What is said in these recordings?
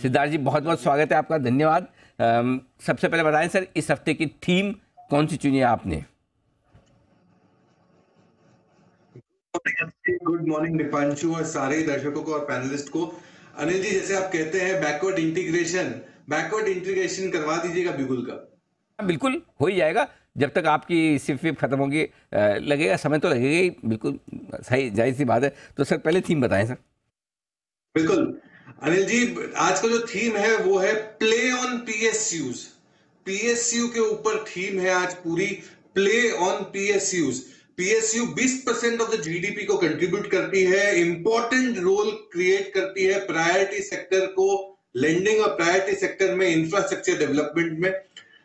सिद्धार्थ जी, बहुत बहुत स्वागत है आपका, धन्यवाद। सबसे पहले बताएं सर, इस हफ्ते की थीम कौन सी चुनी है आपने? गुड मॉर्निंग दीपांशु और सारे दर्शकों को और पैनलिस्ट को। अनिल जी, जैसे आप कहते हैं बैकवर्ड इंटीग्रेशन करवा दीजिएगा बिगुल का। बिल्कुल हो ही जाएगा, जब तक आपकी सिर्फ खत्म होगी। लगेगा, समय तो लगेगा ही, बिल्कुल सही, जाहिर सी बात है। तो सर पहले थीम बताएं सर। बिल्कुल अनिल जी, आज का जो थीम है वो है प्ले ऑन पीएसयूज। पीएसयू के ऊपर थीम है आज पूरी, play on PSUs. PSU 20% of the GDP को कंट्रीब्यूट करती है, इंपॉर्टेंट रोल क्रिएट करती है प्रायोरिटी सेक्टर को, लेंडिंग और प्रायोरिटी सेक्टर में, इंफ्रास्ट्रक्चर डेवलपमेंट में।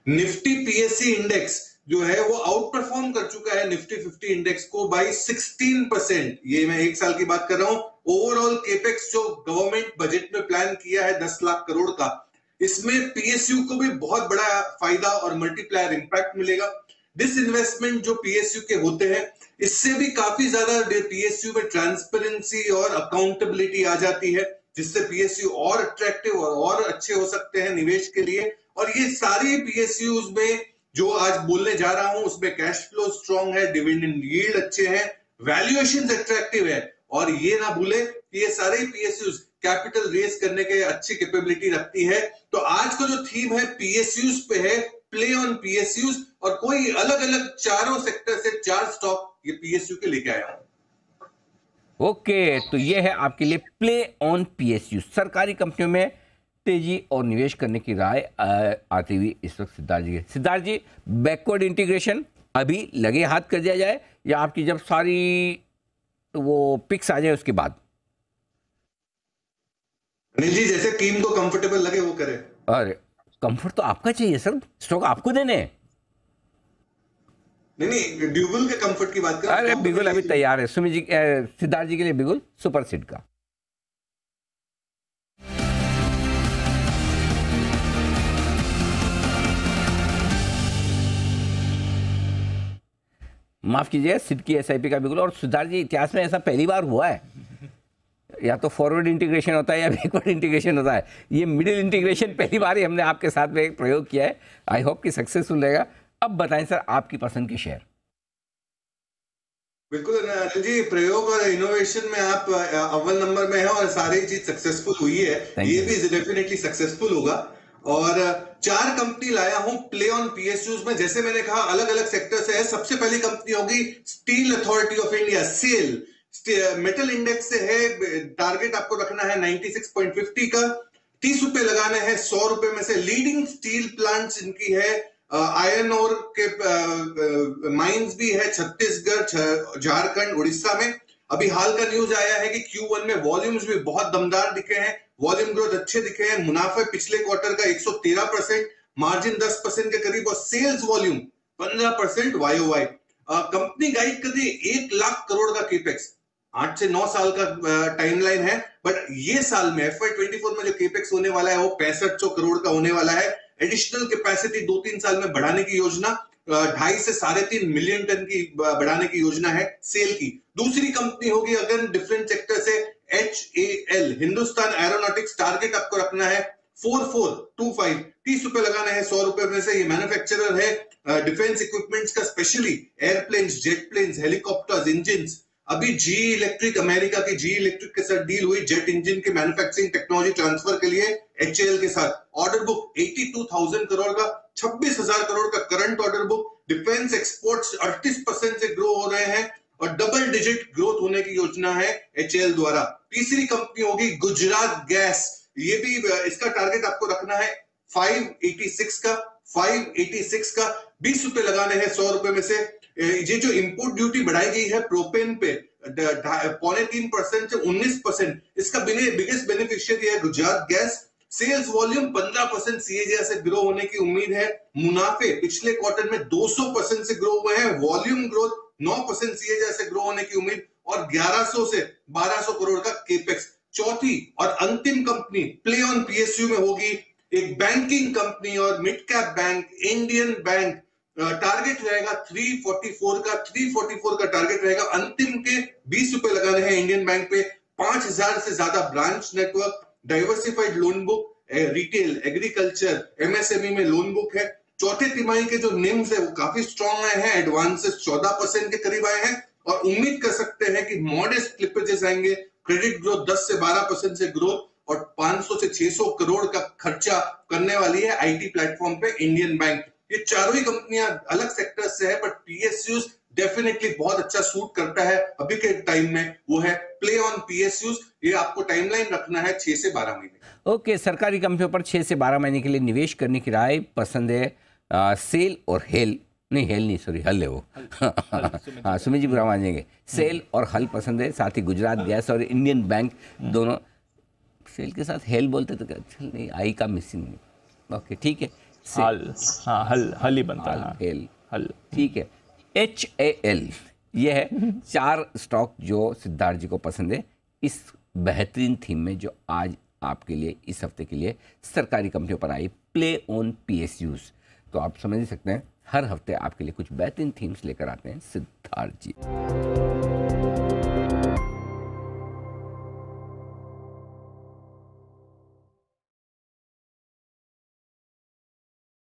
निफ्टी पीएससी इंडेक्स जो है वो आउट परफॉर्म कर चुका है निफ्टी 50 इंडेक्स को बाई 16%। ये मैं एक साल की बात कर रहा हूं। ओवरऑल केपेक्स जो गवर्नमेंट बजट में प्लान किया है 10 लाख करोड़ का, इसमें पीएसयू को भी बहुत बड़ा फायदा और मल्टीप्लायर इंपैक्ट मिलेगा। डिसइन्वेस्टमेंट जो पीएसयू के होते हैं, इससे भी काफी ज्यादा पीएसयू में ट्रांसपेरेंसी और अकाउंटेबिलिटी आ जाती है, जिससे पीएसयू और अट्रैक्टिव और अच्छे हो सकते हैं निवेश के लिए। और ये सारी पीएसयूज में जो आज बोलने जा रहा हूं, उसमें कैश फ्लो स्ट्रांग है, डिविडेंड यील्ड अच्छे हैं, वैल्यूएशंस अट्रैक्टिव है। और ये ना भूले कि ये सारे पीएसयूज कैपिटल रेज करने के अच्छी कैपेबिलिटी रखती है। तो आज का जो थीम है पीएसयूज पे है, प्ले ऑन पीएसयूज, और कोई अलग अलग चारों सेक्टर से 4 स्टॉक ये पीएसयू के लेके आया हूं। ओके, तो ये है आपके लिए प्ले ऑन पीएसयू। सरकारी कंपनियों में तेजी और निवेश करने की राय आती हुई इस वक्त सिद्धार्थ जी है। सिद्धार्थ जी, बैकवर्ड इंटीग्रेशन अभी लगे हाथ कर दिया जाए, या आपकी जब सारी वो पिक्स आ जाए उसके बाद? अनिल जी, जैसे टीम को कंफर्टेबल लगे वो करे। अरे कंफर्ट तो आपका चाहिए सर, स्टॉक आपको देने हैं। नहीं, बिगुल के कंफर्ट की बात कर। अरे बिगुल अभी तैयार है सुमित जी, सिद्धार्थ जी के लिए बिगुल सुपर सीड का। माफ कीजिए, सिड की एसआईपी का बिगुल। और सिद्धार्थ जी, इतिहास में ऐसा पहली बार हुआ है, या तो फॉरवर्ड इंटीग्रेशन होता है या बैकवर्ड इंटीग्रेशन होता है। ये मिडिल इंटीग्रेशन पहली बार ही हमने आपके साथ में एक प्रयोग किया है। आई होप कि सक्सेसफुल रहेगा। अब बताएं सर, आपकी पसंद के शेयर। बिल्कुल अनिल जी, प्रयोग और इनोवेशन में आप अव्वल नंबर में हैं और सारी चीज सक्सेसफुल हुई है। ये भी डेफिनेटली सक्सेसफुल होगा। और 4 कंपनी लाया हूं प्ले ऑन पीएसयूज में। जैसे मैंने कहा, अलग अलग सेक्टर से है। सबसे पहली कंपनी होगी steel authority of India, SAIL. Metal index से है, टारगेट आपको रखना है 96.50 का, 30 रुपए लगाने हैं 100 रुपए में से। लीडिंग स्टील प्लांट्स इनकी है, आयरन ओर के माइंस भी है छत्तीसगढ़, झारखंड, उड़ीसा में। अभी हाल का न्यूज आया है कि Q1 में वॉल्यूम्स भी बहुत दमदार दिखे हैं, वॉल्यूम ग्रोथ अच्छे दिखे हैं। मुनाफा पिछले क्वार्टर का 113%, मार्जिन 10% के करीब, और सेल्स वॉल्यूम 15% वाईओवाई। कंपनी गाइड कर दी 1 लाख करोड़ का केपेक्स। 8 से 9 साल का टाइमलाइन है, बट ये साल में FY24 में जो केपेक्स होने वाला है वो 6500 करोड़ का होने वाला है। एडिशनल कैपेसिटी 2-3 साल में बढ़ाने की योजना, 2.5 से 3.5 मिलियन टन की बढ़ाने की योजना है सेल की। दूसरी कंपनी होगी अगर डिफरेंट सेक्टर से, HAL, हिंदुस्तान एरोनॉटिक्स। टारगेट आपको रखना है 4425, 30 रुपए लगाने हैं 100 रुपए में से। ये मैन्युफैक्चरर है डिफेंस इक्विपमेंट्स का, specially airplanes, jet planes, helicopters, engine. अभी GE इलेक्ट्रिक, अमेरिका की GE इलेक्ट्रिक के साथ डील हुई जेट इंजन के मैन्युफैक्चरिंग टेक्नोलॉजी ट्रांसफर के लिए HAL के साथ। ऑर्डर बुक 82,000 करोड़ का, 26,000 करोड़ का current order book. Defence exports 38% से ग्रो हो रहे हैं और डबल डिजिट ग्रोथ होने की योजना है HAL द्वारा। तीसरी कंपनी होगी गुजरात गैस। ये भी, इसका टारगेट आपको रखना है 586 का, 20 रुपए लगाने हैं 100 रुपए में से। ये जो इंपोर्ट ड्यूटी बढ़ाई गई है प्रोपेन पे 3.5% से 19%, इसका बिगेस्ट बेनिफिशियरी है Gujarat gas. Sales volume 15% CAGR से ग्रो होने की उम्मीद है। मुनाफे पिछले क्वार्टर में 200% से ग्रो हुए हैं। वॉल्यूम ग्रोथ 9% सीएजीआर से ग्रो होने की उम्मीद, और 1100 से 1200 करोड़ का केपेक्स। चौथी और अंतिम कंपनी प्ले ऑन पीएसयू में होगी एक बैंकिंग कंपनी और mid cap bank, Indian bank. Target रहेगा 344 का टारगेट रहेगा। अंतिम के 20 रुपए लगाने हैं इंडियन बैंक पे। 5000 से ज्यादा branch network, diversified loan book, retail, agriculture, MSME में लोन बुक है। चौथे तिमाही के जो निम्स है वो काफी स्ट्रॉन्ग आए हैं, एडवांसेस 14% के करीब आए हैं और उम्मीद कर सकते हैं कि मॉडेस्ट स्लिपेजेस आएंगे। क्रेडिट ग्रोथ 10 से 12% से ग्रोथ और 500 से 600 करोड़ का खर्चा करने वाली है आईटी प्लेटफॉर्म पे इंडियन बैंक। ये चारों ही कंपनियां अलग सेक्टर से है, बट पीएसयूज डेफिनेटली बहुत अच्छा सूट करता है अभी के टाइम में, वो है प्ले ऑन पीएसयूज। ये आपको टाइमलाइन रखना है 6 से 12 महीने। ओके, सरकारी कंपनियों पर 6 से 12 महीने के लिए निवेश करने की राय पसंद है। सेल और हेल नहीं, हेल नहीं, सॉरी, हल है वो। हाँ, सुमित जी बुरा मानेंगे। सेल और हल पसंद है, साथ ही गुजरात गैस और इंडियन बैंक दोनों। सेल के साथ हेल बोलते तो अच्छा नहीं, आई का मिसिंग नहीं। ओके, ठीक है। हल, हाँ, हल ही बनता है। हेल, हल, ठीक है। HAL ये है 4 स्टॉक जो सिद्धार्थ जी को पसंद है इस बेहतरीन थीम में जो आज आपके लिए इस हफ्ते के लिए सरकारी कंपनियों पर आई, प्ले ऑन PSUs। तो आप समझ ही सकते हैं हर हफ्ते आपके लिए कुछ बेहतरीन थीम्स लेकर आते हैं सिद्धार्थ जी।